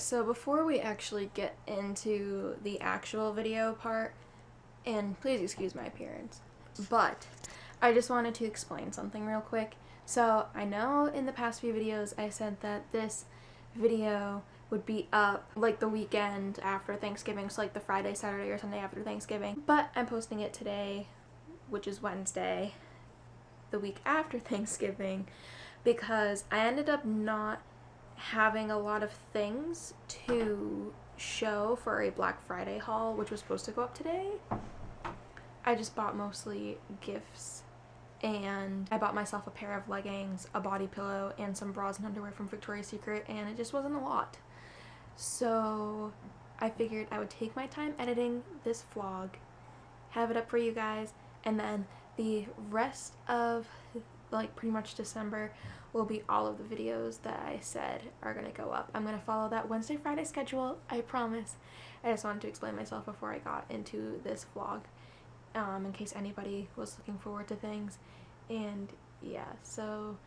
so before we actually get into the actual video part, and please excuse my appearance, but I just wanted to explain something real quick. So I know in the past few videos I said that this video would be up like the weekend after Thanksgiving, so like the Friday, Saturday, or Sunday after Thanksgiving, but I'm posting it today, which is Wednesday, the week after Thanksgiving, because I ended up not having a lot of things to show for a Black Friday haul, which was supposed to go up today. I just bought mostly gifts, and I bought myself a pair of leggings, a body pillow, and some bras and underwear from Victoria's Secret, and it just wasn't a lot. So I figured I would take my time editing this vlog, have it up for you guys, and then the rest of like pretty much December will be all of the videos that I said are gonna go up. I'm gonna follow that Wednesday, Friday schedule, I promise. I just wanted to explain myself before I got into this vlog, in case anybody was looking forward to things. And yeah, so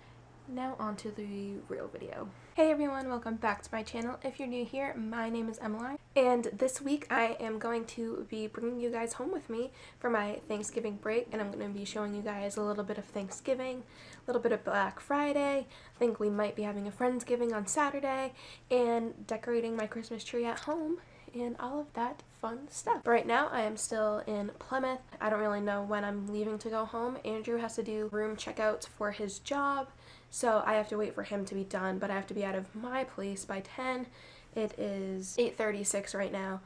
now on to the real video. Hey everyone, welcome back to my channel. If you're new here, my name is Emmeline, and this week I am going to be bringing you guys home with me for my Thanksgiving break, and I'm going to be showing you guys a little bit of Thanksgiving, a little bit of Black Friday. I think we might be having a Friendsgiving on Saturday, and decorating my Christmas tree at home, and all of that fun stuff. Right now I am still in Plymouth. I don't really know when I'm leaving to go home. Andrew has to do room checkouts for his job, so I have to wait for him to be done, but I have to be out of my place by 10. It is 8:36 right now,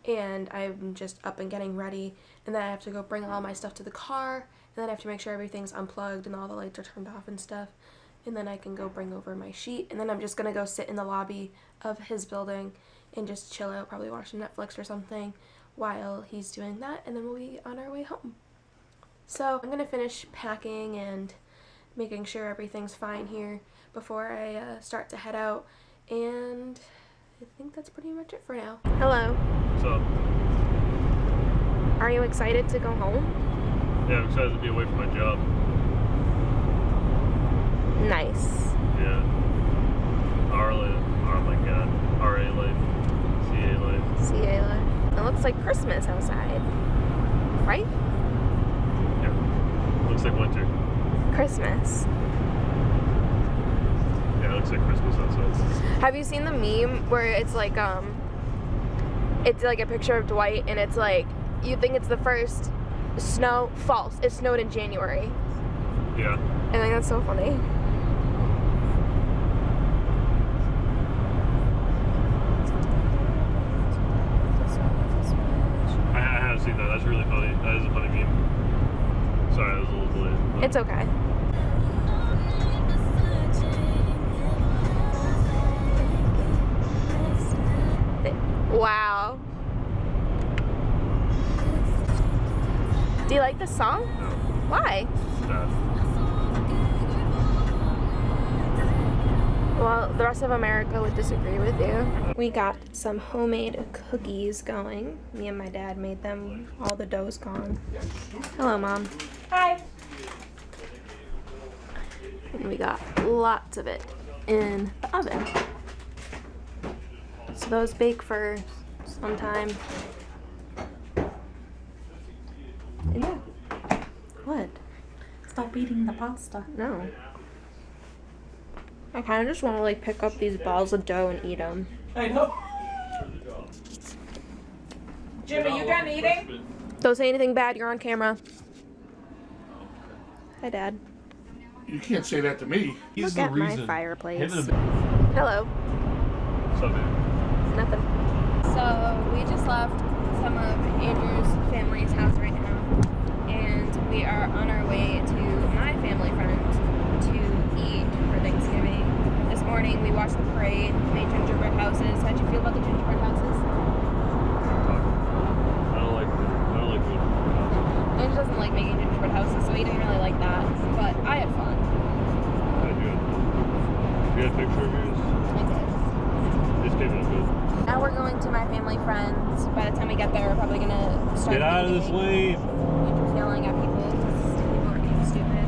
and I'm just up and getting ready, and then I have to go bring all my stuff to the car, and then I have to make sure everything's unplugged and all the lights are turned off and stuff, and then I can go bring over my sheet, and then I'm just gonna go sit in the lobby of his building and just chill out, probably watch some Netflix or something while he's doing that, and then we'll be on our way home. So I'm gonna finish packing and making sure everything's fine here before I start to head out, and I think that's pretty much it for now. Hello. What's up? Are you excited to go home? Yeah, I'm excited to be away from my job. Nice. Yeah. RA life. CA life. CA life. It looks like Christmas outside, right? Yeah. Looks like winter. Christmas. Yeah, it looks like Christmas outside. Have you seen the meme where it's like a picture of Dwight, and it's like, you think it's the first snow? False. It snowed in January. Yeah. I think that's so funny. I have seen that. That's really funny. That is a funny meme. Sorry, I was a little delayed. But... It's okay. Wow. Do you like this song? No. Why? Sad. Well, the rest of America would disagree with you. We got some homemade cookies going. Me and my dad made them. All the dough's gone. Hello, Mom. Hi. And we got lots of it in the oven. So those bake for some time. And yeah. What? Stop eating the pasta. No. I kind of just want to like pick up these balls of dough and eat them. I know. Jim, are you done eating? Don't say anything bad, you're on camera. Hi, Dad. You can't say that to me. Look at my fireplace. Hello. What's up, man? Nothing. So we just left some of Andrew's family's house right now, and we are on our way to my family friend to eat for Thanksgiving. This morning we watched the parade, made gingerbread houses. How'd you feel about the gingerbread houses? I don't like gingerbread houses. Andrew doesn't like making gingerbread houses, so he didn't really like that, but I had fun. I do. You had a picture of yours? I did. This came out good. Now we're going to my family friends. By the time we get there, we're probably gonna start. Get out of this lane! Just yelling at people because people are being stupid.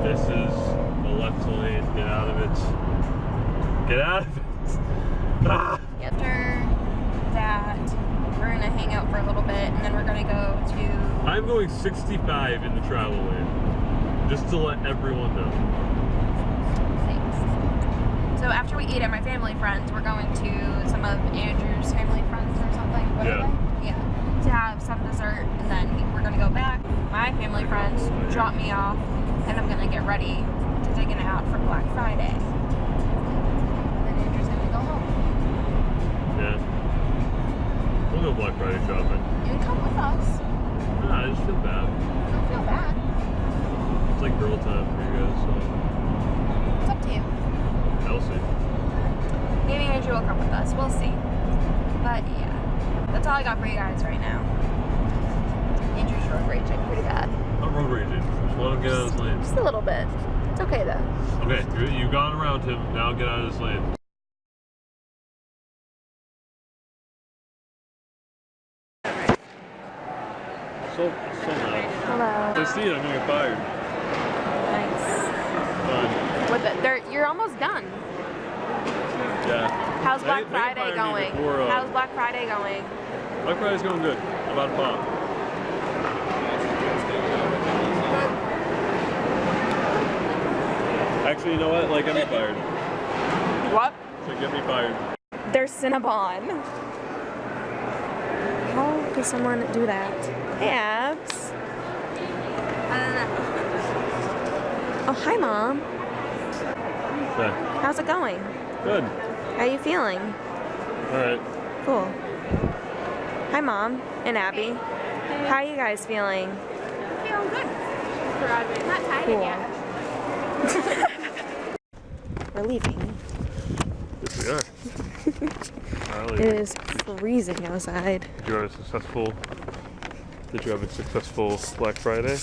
This is the left lane. Get out of it. Get out of it. Ah. After that, we're gonna hang out for a little bit, and then we're gonna go to. I'm going 65 in the travel lane, just to let everyone know. Thanks. So after we eat at my family friends, we're going to some of Andrew's family friends or something. What are they? Yeah. To have some dessert, and then we're gonna go back. My family friends drop me off, and I'm gonna get ready to take it out for Black Friday. And then Andrew's gonna go home. Yeah. We'll go Black Friday shopping. You can come with us. Nah, I just feel bad. Don't feel bad. It's like girl time for you guys, so. It's up to you. I'll see. Maybe Andrew will come with us. We'll see. But yeah, that's all I got for you guys right now. Andrew's road raging pretty bad. I'm road raging. Just let him get out of his lane. Just a little bit. It's okay though. Okay, you got around him. Now get out of his lane. So mad. Hello. I see it. I'm gonna get fired. Nice. Fine. With it, you're almost done. Yeah. How's They- Black they can Friday fire me going? before, How's Black Friday going? Black Friday's going good. About to pop. Actually, you know what? Like, get me fired. What? So get me fired. There's Cinnabon. How does someone do that? Hey, Abs. Oh, hi, Mom. Yeah. How's it going? Good. How are you feeling? Alright. Cool. Hi, Mom and Abby. How are you guys feeling? Feeling good. I'm not tired Cool. yet. We're leaving. Yes, we are. It is freezing outside. Did you have a successful Black Friday?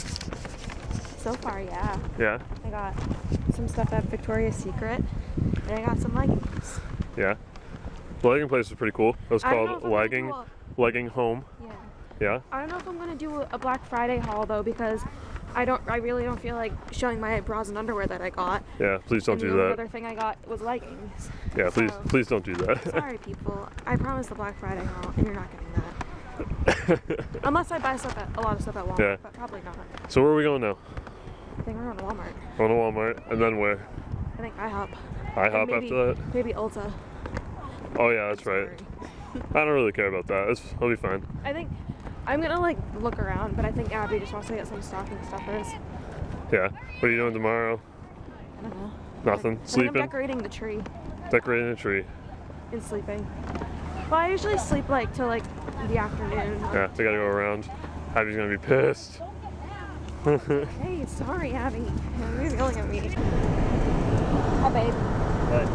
So far, yeah. Yeah? I got some stuff at Victoria's Secret, and I got some leggings. Yeah. The legging place was pretty cool. It was I don't know called if I'm gonna do Legging Home. Yeah. Yeah? I don't know if I'm gonna do a Black Friday haul though, because I really don't feel like showing my bras and underwear that I got. Yeah, please don't And do the only that. other thing I got was leggings. Yeah, please don't do that. Sorry, people. I promised the Black Friday haul, and you're not getting that. Unless I buy a lot of stuff at Walmart, Yeah. but probably not. So where are we going now? I think we're going to Walmart. Going to Walmart, and then where? I think IHOP. IHOP Maybe- after that? Maybe Ulta. Oh yeah, that's right. I don't really care about that. It'll be fine. I think I'm gonna like look around, but I think Abby just wants to get some stocking stuffers. Yeah. What are you doing tomorrow? I don't know. Nothing. I think I'm Sleeping? decorating the tree Decorating a tree. and sleeping. Well, I usually sleep like till like the afternoon. Yeah, they gotta go around. Abby's gonna be pissed. Hey, sorry, Abby. He's yelling at me. Hi, babe. Hey.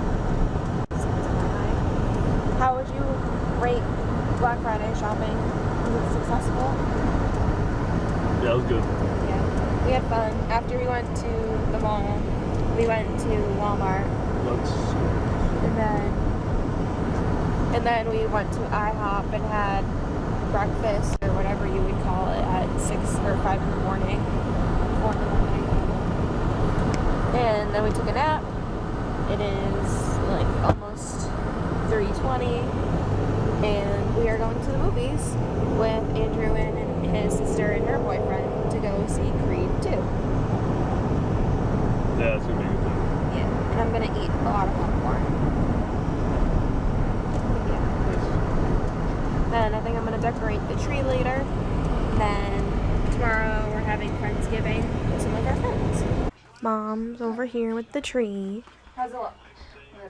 How would you rate Black Friday shopping? Was it successful? Yeah, it was good. Yeah. We had fun. After we went to the mall, we went to Walmart. And then we went to IHOP and had breakfast or whatever you would call it at 6 or 5 in the morning. 4 in the morning. And then we took a nap. It is like almost 3:20, and we are going to the movies with Andrew and his sister and her boyfriend to go see Creed 2. Yeah, it's gonna be a good time. Yeah, and I'm gonna eat a lot of popcorn. Yeah. Then I think I'm gonna decorate the tree later. Then tomorrow we're having Friendsgiving with some of our friends. Mom's over here with the tree. How's it look?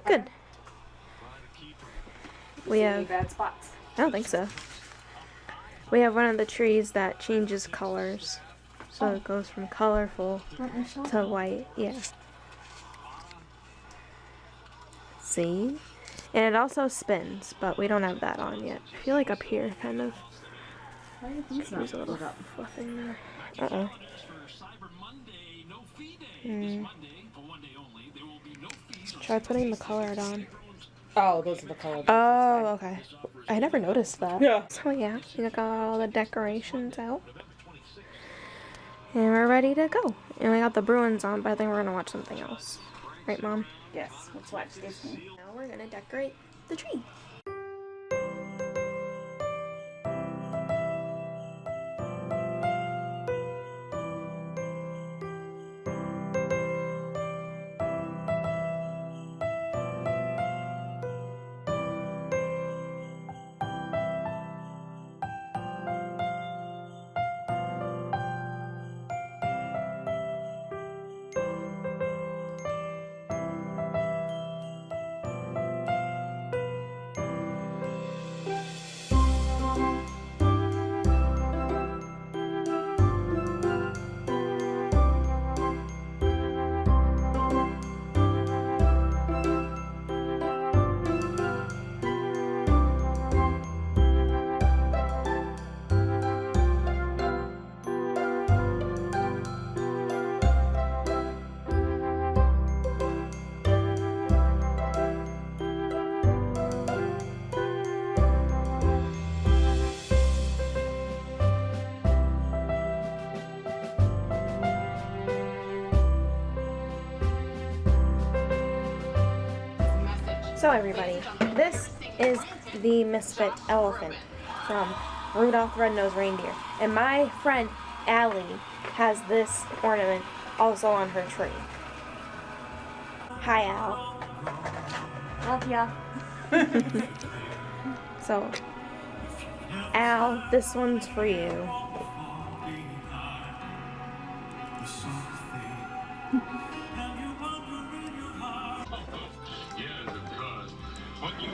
Good. We Any have. bad spots? I don't think so. We have one of the trees that changes colors. So it goes from colorful to white. Yeah. See? And it also spins, but we don't have that on yet. I feel like up here kind of. There's a little fluff in there. Uh-oh. Try putting the color on. Oh, those are the colors. Oh, okay. I never noticed that. Yeah. So yeah, we got all the decorations out. And we're ready to go. And we got the Bruins on, but I think we're gonna watch something else. Right, Mom? Yes, let's watch Disney. Now we're gonna decorate the tree. So everybody, this is the Misfit Elephant from Rudolph the Red-Nosed Reindeer. And my friend Allie has this ornament also on her tree. Hi, Al. Love ya. So, Al, this one's for you.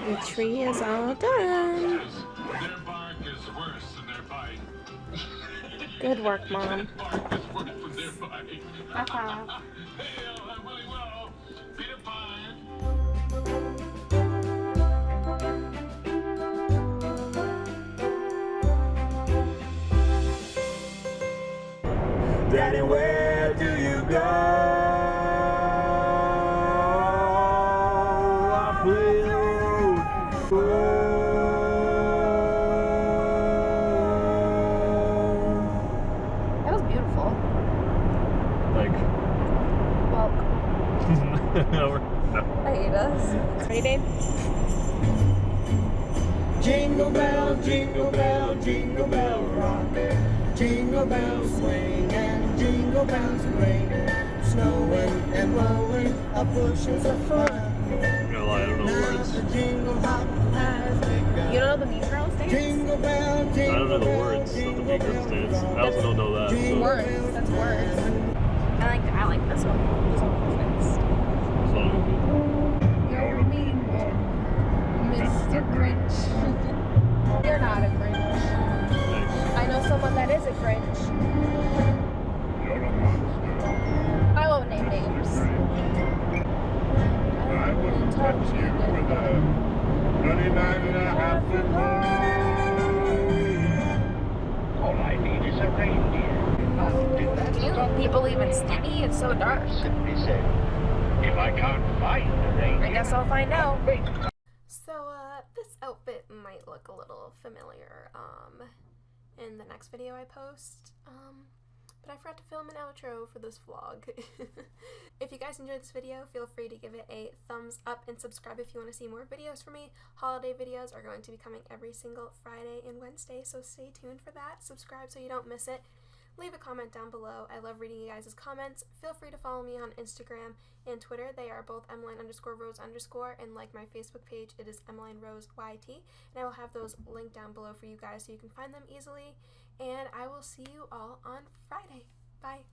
The tree is all done. Good work, Mom. High five. Daddy, where do you go? I play the road. That was beautiful. Like, Well, no. I hate us. Ready, babe? Jingle bell, jingle bell rock. Jingle bells swing and jingle bells ring. Snowing and blowing up bushels of fun. I'm gonna lie, I don't know the Now words. the jingle hop has begun. You don't know the Mean Girls dance? Jingle bell, jingle I don't know the bell, words of the jingle Mean Girls bell dance. rock. I also don't know that. So, Words. That's words. I like this one. This one was next. so You're a mean one, Mr. Grinch. You're not a Grinch. thanks. I know someone that is a Grinch. You're a monster. I won't name names. I wouldn't touch you with a 39.5 foot pole. All I need is a reindeer. People even skinny. It's so dark. Simply said, if I can't find a reindeer, I guess I'll find out. wait. So, this outfit might look a little familiar, in the next video I post, but I forgot to film an outro for this vlog. If you guys enjoyed this video, feel free to give it a thumbs up and subscribe if you want to see more videos from me. Holiday videos are going to be coming every single Friday and Wednesday, so stay tuned for that. Subscribe so you don't miss it. Leave a comment down below. I love reading you guys' comments. Feel free to follow me on Instagram and Twitter. They are both Emmeline_Rose_, and like my Facebook page, it is Emmeline Rose YT. And I will have those linked down below for you guys so you can find them easily. And I will see you all on Friday. Bye.